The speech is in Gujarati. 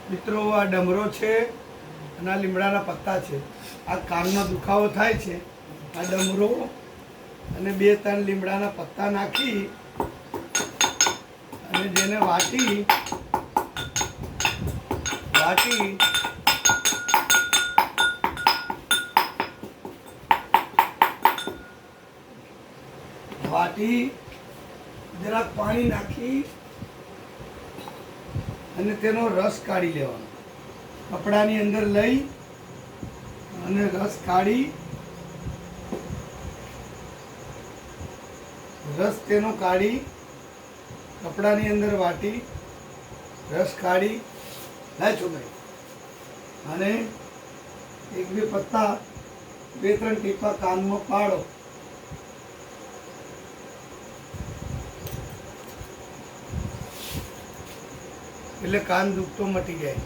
મિત્રો આ ડમરો છે અને આ લીમડાના પત્તા છે. આ કાનમાં દુખાવો થાય છે. આ ડમરો અને 2-3 લીમડાના પત્તા નાખી અને જેને વાટી જરાક પાણી નાખી અને તેનો રસ કાઢી લેવાનો. કપડાની અંદર લઈ અને રસ કાઢી કપડાની અંદર વાટી રસ કાઢી લાય છોકરી અને 1-2 પત્તા 2-3 ટીપા કાનમાં પાડો. એટલે કાન દુખતો મટી જાય.